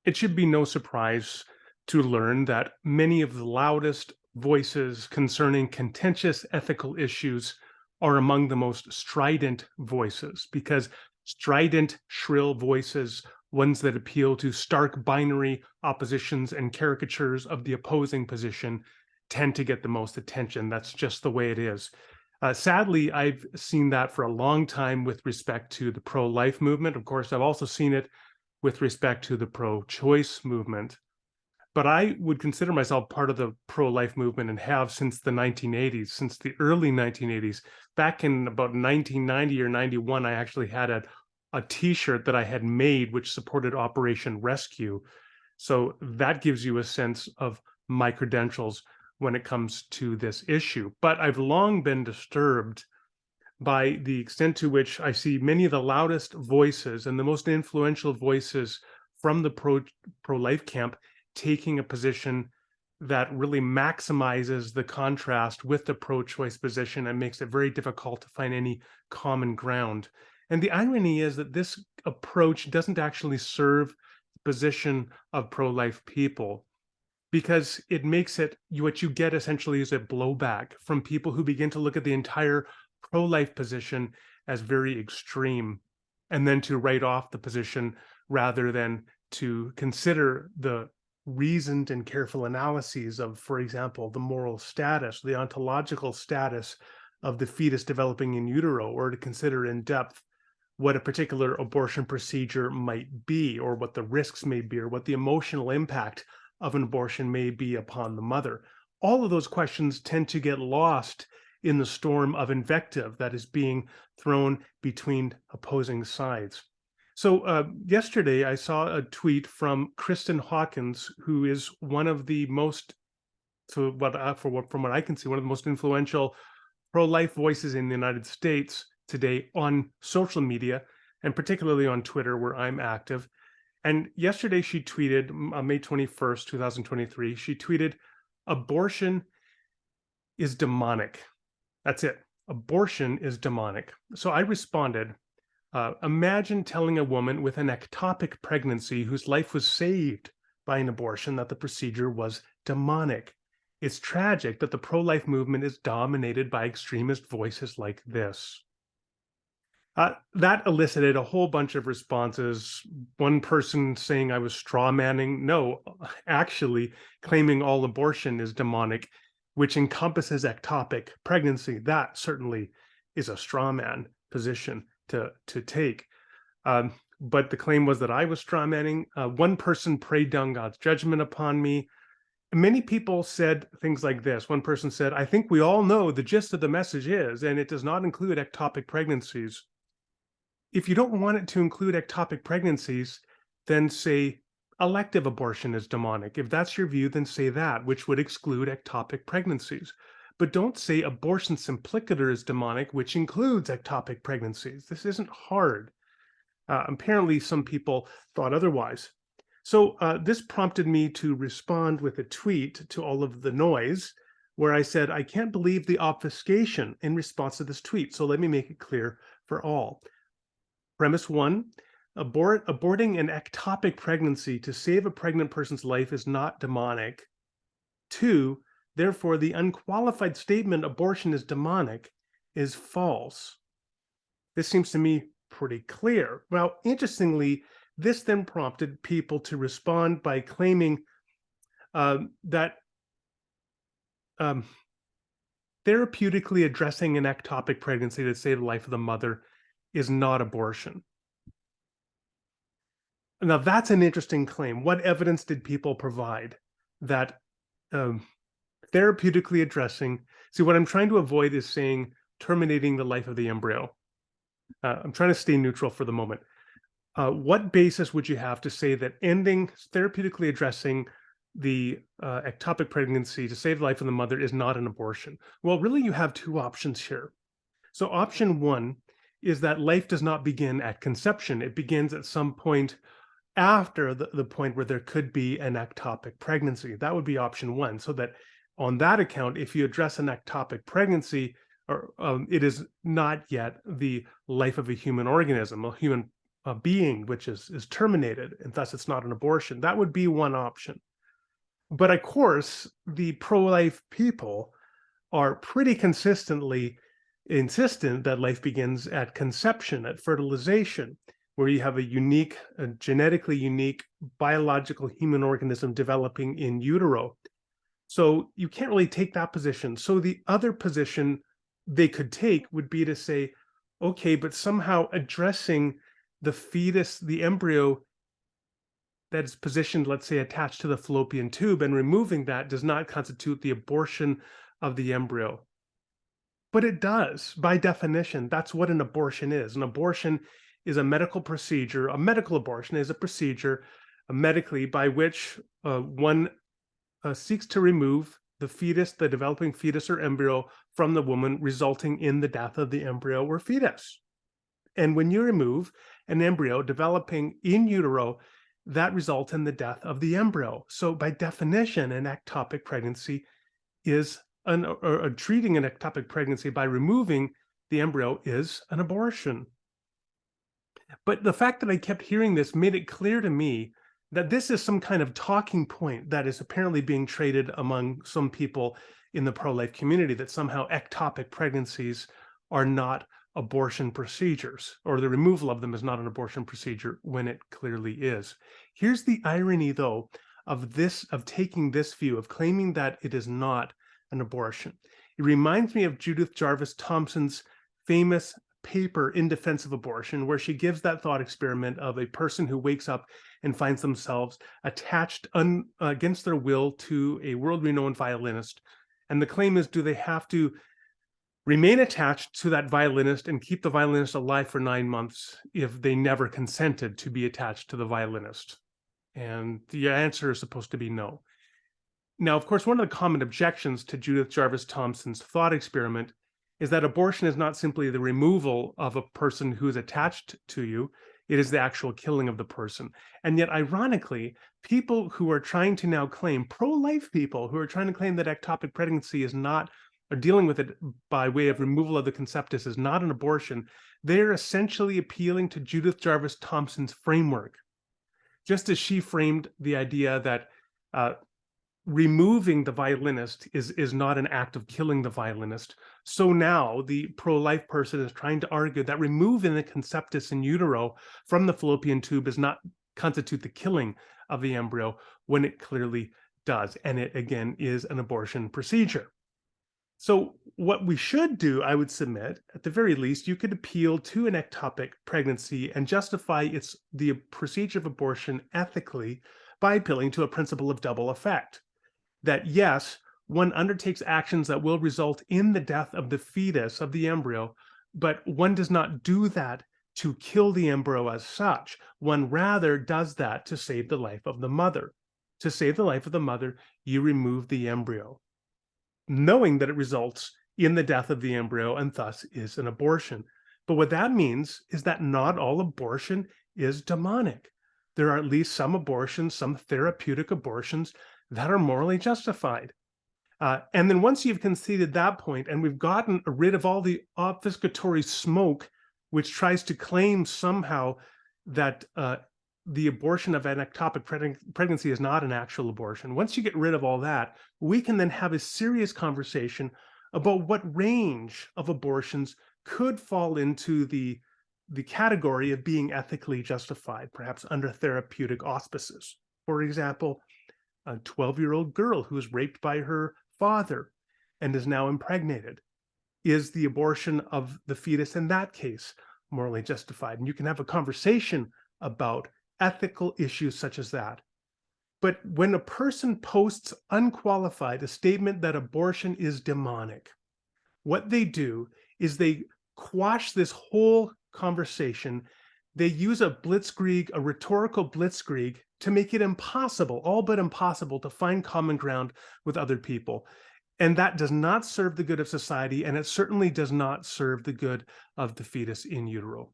It should be no surprise to learn that many of the loudest voices concerning contentious ethical issues are among the most strident voices, because strident, shrill voices, ones that appeal to stark binary oppositions and caricatures of the opposing position, tend to get the most attention. That's just the way it is. Sadly, I've seen that for a long time with respect to the pro-life movement. Of course, I've also seen it with respect to the pro-choice movement. But I would consider myself part of the pro-life movement and have since the 1980s, since the early 1980s. Back in about 1990 or 91, I actually had a t-shirt that I had made which supported Operation Rescue. So that gives you a sense of my credentials when it comes to this issue. But I've long been disturbed by the extent to which I see many of the loudest voices and the most influential voices from the pro-life camp taking a position that really maximizes the contrast with the pro-choice position and makes it very difficult to find any common ground. And the irony is that this approach doesn't actually serve the position of pro-life people, because it makes it what you get essentially is a blowback from people who begin to look at the entire pro-life position as very extreme, and then to write off the position rather than to consider the reasoned and careful analyses of, for example, the moral status, the ontological status of the fetus developing in utero, or to consider in depth what a particular abortion procedure might be, or what the risks may be, or what the emotional impact of an abortion may be upon the mother. All of those questions tend to get lost in the storm of invective that is being thrown between opposing sides. So yesterday I saw a tweet from Kristen Hawkins, who is one of the most, from what I can see, one of the most influential pro-life voices in the United States today on social media, and particularly on Twitter, where I'm active. And yesterday she tweeted, May 21st, 2023, she tweeted, "Abortion is demonic." That's it. Abortion is demonic. So I responded, imagine telling a woman with an ectopic pregnancy whose life was saved by an abortion that the procedure was demonic. It's tragic that the pro-life movement is dominated by extremist voices like this. That elicited a whole bunch of responses. One person saying I was straw manning. No, actually claiming all abortion is demonic, which encompasses ectopic pregnancy. That certainly is a straw man position to take. But the claim was that I was straw manning. One person prayed down God's judgment upon me. Many people said things like this. One person said, "I think we all know the gist of the message is, and it does not include ectopic pregnancies." If you don't want it to include ectopic pregnancies, then say elective abortion is demonic. If that's your view, then say that, which would exclude ectopic pregnancies. But don't say abortion simplicator is demonic, which includes ectopic pregnancies. This isn't hard. Apparently, some people thought otherwise. So this prompted me to respond with a tweet to all of the noise, where I said, I can't believe the obfuscation in response to this tweet. So let me make it clear for all. Premise one, aborting an ectopic pregnancy to save a pregnant person's life is not demonic. Two, therefore, the unqualified statement abortion is demonic is false. This seems to me pretty clear. Well, interestingly, this then prompted people to respond by claiming that therapeutically addressing an ectopic pregnancy to save the life of the mother is not abortion. Now, that's an interesting claim. What evidence did people provide that therapeutically addressing? See, what I'm trying to avoid is saying terminating the life of the embryo. I'm trying to stay neutral for the moment. What basis would you have to say that ending, therapeutically addressing the ectopic pregnancy to save the life of the mother is not an abortion? Well, really, you have two options here. So option one is that life does not begin at conception. It begins at some point after the point where there could be an ectopic pregnancy. That would be option one. So that on that account, if you address an ectopic pregnancy, or it is not yet the life of a human organism, a human being, which is terminated, and thus it's not an abortion. That would be one option. But of course, the pro-life people are pretty consistently insistent that life begins at conception, at fertilization, where you have a genetically unique biological human organism developing in utero. So you can't really take that position. So the other position they could take would be to say, okay, but somehow addressing the fetus, the embryo that is positioned, let's say, attached to the fallopian tube, and removing that does not constitute the abortion of the embryo. But it does. By definition, that's what an abortion is. An abortion is a medical procedure. A medical abortion is a procedure medically by which one seeks to remove the fetus, the developing fetus or embryo from the woman, resulting in the death of the embryo or fetus. And when you remove an embryo developing in utero, that results in the death of the embryo. So by definition, an ectopic pregnancy is treating an ectopic pregnancy by removing the embryo is an abortion. But the fact that I kept hearing this made it clear to me that this is some kind of talking point that is apparently being traded among some people in the pro-life community, that somehow ectopic pregnancies are not abortion procedures, or the removal of them is not an abortion procedure when it clearly is. Here's the irony, though, of taking this view, of claiming that it is not an abortion. It reminds me of Judith Jarvis Thomson's famous paper in defense of abortion, where she gives that thought experiment of a person who wakes up and finds themselves attached against their will to a world-renowned violinist. And the claim is, do they have to remain attached to that violinist and keep the violinist alive for 9 months if they never consented to be attached to the violinist? And the answer is supposed to be no. Now, of course, one of the common objections to Judith Jarvis Thomson's thought experiment is that abortion is not simply the removal of a person who is attached to you, it is the actual killing of the person. And yet, ironically, people who are trying to now claim, pro-life people who are trying to claim that ectopic pregnancy is not, or dealing with it by way of removal of the conceptus is not an abortion, they're essentially appealing to Judith Jarvis Thomson's framework. Just as she framed the idea that removing the violinist is not an act of killing the violinist, so now the pro-life person is trying to argue that removing the conceptus in utero from the fallopian tube does not constitute the killing of the embryo, when it clearly does, and it again is an abortion procedure. So what we should do, I would submit, at the very least, you could appeal to an ectopic pregnancy and justify the procedure of abortion ethically by appealing to a principle of double effect. That yes, one undertakes actions that will result in the death of the fetus, of the embryo, but one does not do that to kill the embryo as such. One rather does that to save the life of the mother. To save the life of the mother, you remove the embryo, knowing that it results in the death of the embryo and thus is an abortion. But what that means is that not all abortion is demonic. There are at least some abortions, some therapeutic abortions, that are morally justified. And then once you've conceded that point, and we've gotten rid of all the obfuscatory smoke, which tries to claim somehow that the abortion of an ectopic pregnancy is not an actual abortion, once you get rid of all that, we can then have a serious conversation about what range of abortions could fall into the category of being ethically justified, perhaps under therapeutic auspices. For example, a 12-year-old girl who was raped by her father and is now impregnated. Is the abortion of the fetus in that case morally justified? And you can have a conversation about ethical issues such as that. But when a person posts unqualified a statement that abortion is demonic, what they do is they quash this whole conversation. They use a blitzkrieg, a rhetorical blitzkrieg, to make it impossible, all but impossible, to find common ground with other people. And that does not serve the good of society, and it certainly does not serve the good of the fetus in utero.